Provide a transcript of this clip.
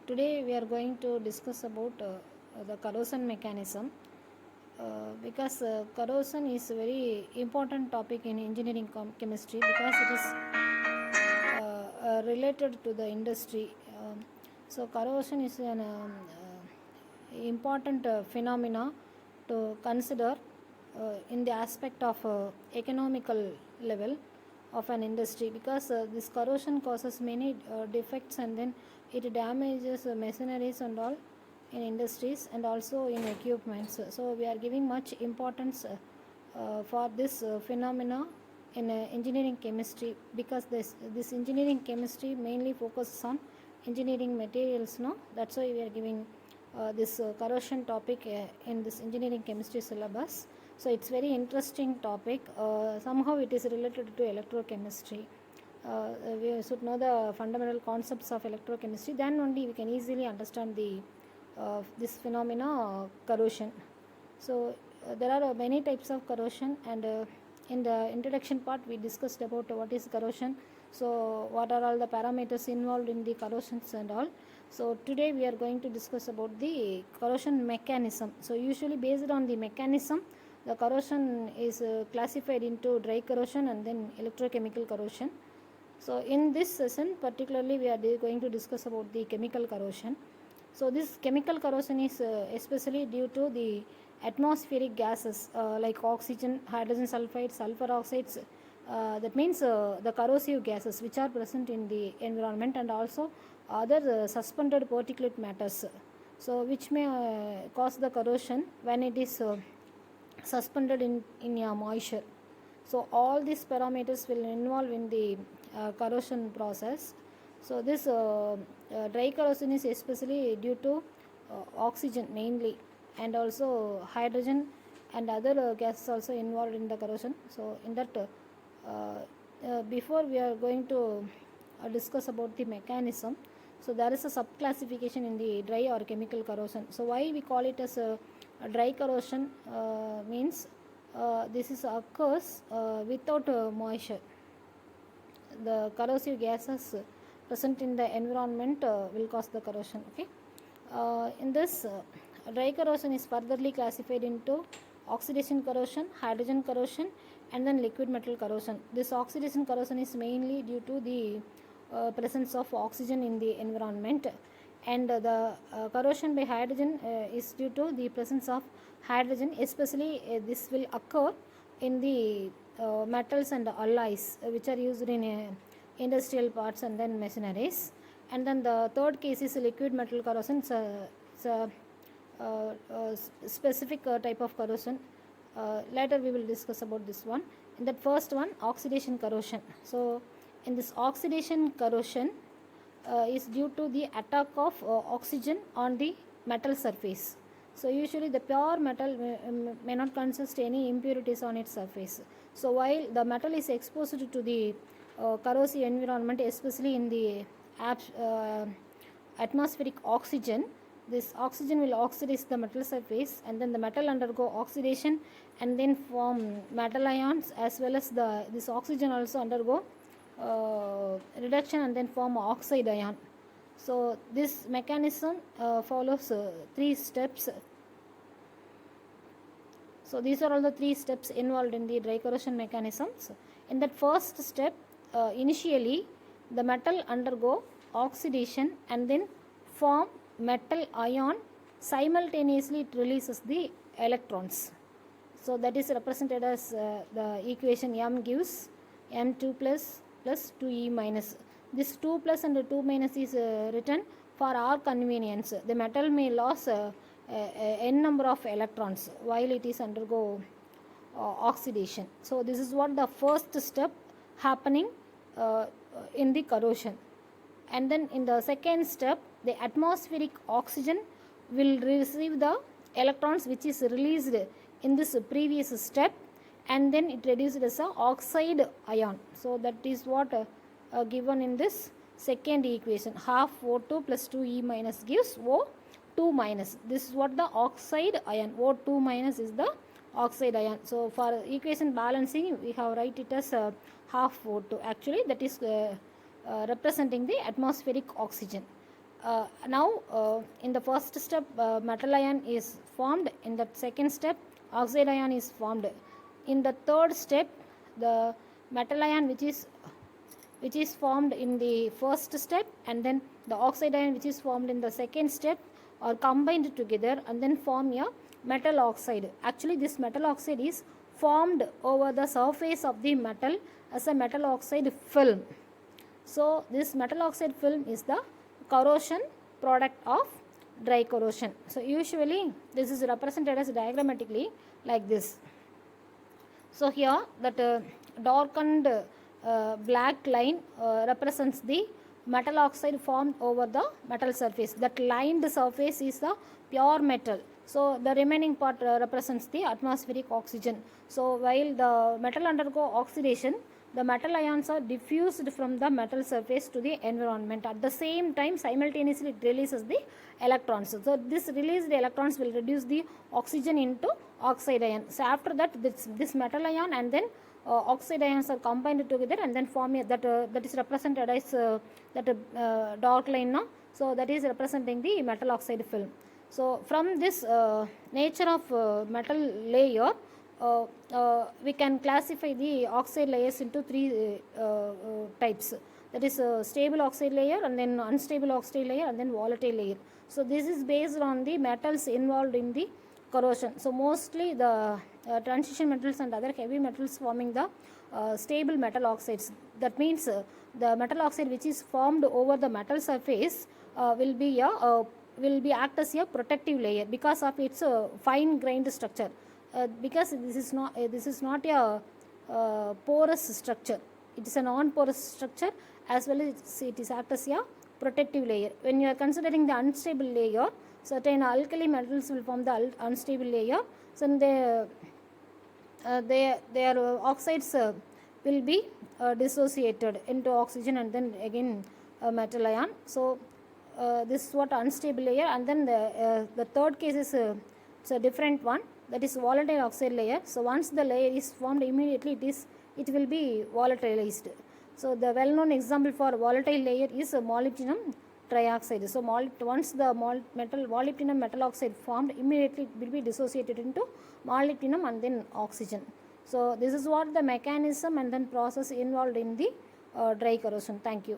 Today we are going to discuss about the corrosion mechanism because corrosion is a very important topic in engineering chemistry because it is related to the industry. So corrosion is an important phenomena to consider in the aspect of economical level of an industry because this corrosion causes many defects and then it damages machineries and all in industries and also in equipments. So we are giving much importance for this phenomena in engineering chemistry because this engineering chemistry mainly focuses on engineering materials. No, that's why we are giving this corrosion topic in this engineering chemistry syllabus. So it's very interesting topic. Somehow it is related to electrochemistry. We should know the fundamental concepts of electrochemistry, then only we can easily understand the this phenomena corrosion. So there are many types of corrosion, and in the introduction part we discussed about what is corrosion, so what are all the parameters involved in the corrosions and all. So today we are going to discuss about the corrosion mechanism. So usually based on the mechanism, the corrosion is classified into dry corrosion and then electrochemical corrosion. So in this session particularly we are going to discuss about the chemical corrosion. So this chemical corrosion is especially due to the atmospheric gases like oxygen, hydrogen sulfide, sulfur oxides, that means the corrosive gases which are present in the environment, and also other suspended particulate matters, so which may cause the corrosion when it is suspended in a moisture. So all these parameters will involve in the corrosion process. So this dry corrosion is especially due to oxygen mainly, and also hydrogen and other gases also involved in the corrosion. So in that before we are going to discuss about the mechanism, so there is a subclassification in the dry or chemical corrosion. So why we call it as a dry corrosion means this is occurs without moisture. The corrosive gases present in the environment will cause the corrosion. Okay. In this dry corrosion is furtherly classified into oxidation corrosion, hydrogen corrosion, and then liquid metal corrosion. This oxidation corrosion is mainly due to the presence of oxygen in the environment, and the corrosion by hydrogen is due to the presence of hydrogen, especially this will occur in the metals and alloys which are used in industrial parts and then machineries. And then the third case is liquid metal corrosion. It's a specific type of corrosion. Later we will discuss about this one. In that first one, oxidation corrosion. So in this oxidation corrosion is due to the attack of oxygen on the metal surface. So usually the pure metal may not consist any impurities on its surface. So while the metal is exposed to the corrosive environment, especially in the atmospheric oxygen, this oxygen will oxidize the metal surface, and then the metal undergo oxidation and then form metal ions, as well as this oxygen also undergo reduction and then form oxide ion. So this mechanism follows 3 steps. So these are all the 3 steps involved in the dry corrosion mechanisms. In that first step, initially the metal undergo oxidation and then form metal ion. Simultaneously it releases the electrons. So that is represented as the equation M gives M2 plus 2E minus. This 2 plus and 2 minus is written for our convenience. The metal may lose n number of electrons while it is undergo oxidation. So this is what the first step happening in the corrosion. And then in the second step, the atmospheric oxygen will receive the electrons which is released in this previous step, and then it reduced as a oxide ion. So that is what given in this second equation. Half O2 plus 2E minus gives O2 minus. This is what the oxide ion. O2 minus is the oxide ion. So for equation balancing we have write it as half O2. Actually that is representing the atmospheric oxygen. Now in the first step metal ion is formed, in the second step oxide ion is formed, in the third step the metal ion which is formed in the first step and then the oxide ion which is formed in the second step are combined together and then form a metal oxide. Actually this metal oxide is formed over the surface of the metal as a metal oxide film. So this metal oxide film is the corrosion product of dry corrosion. So usually this is represented as diagrammatically like this. So here that darkened black line represents the metal oxide formed over the metal surface. That lined surface is the pure metal. So the remaining part represents the atmospheric oxygen. So while the metal undergo oxidation, the metal ions are diffused from the metal surface to the environment. At the same time, simultaneously it releases the electrons. So this released electrons will reduce the oxygen into oxide ion. So after that, this metal ion and then oxide ions are combined together and then form a, that is represented as dark line now. So that is representing the metal oxide film. So from this nature of metal layer, we can classify the oxide layers into three types. That is stable oxide layer and then unstable oxide layer and then volatile layer. So this is based on the metals involved in the corrosion. So mostly the transition metals and other heavy metals forming the stable metal oxides. That means the metal oxide which is formed over the metal surface will be act as a protective layer because of its fine grained structure. Because this is not a porous structure. It is a non-porous structure as well as it is act as a protective layer. When you are considering the unstable layer, certain alkali metals will form the unstable layer. So their oxides will be dissociated into oxygen and then again metal ion. So this is what unstable layer. And then the third case is it's a different one, that is volatile oxide layer. So once the layer is formed, immediately it will be volatilized. So the well-known example for volatile layer is molybdenum trioxide. So once the molybdenum metal oxide formed, immediately it will be dissociated into molybdenum and then oxygen. So this is what the mechanism and then process involved in the dry corrosion. Thank you.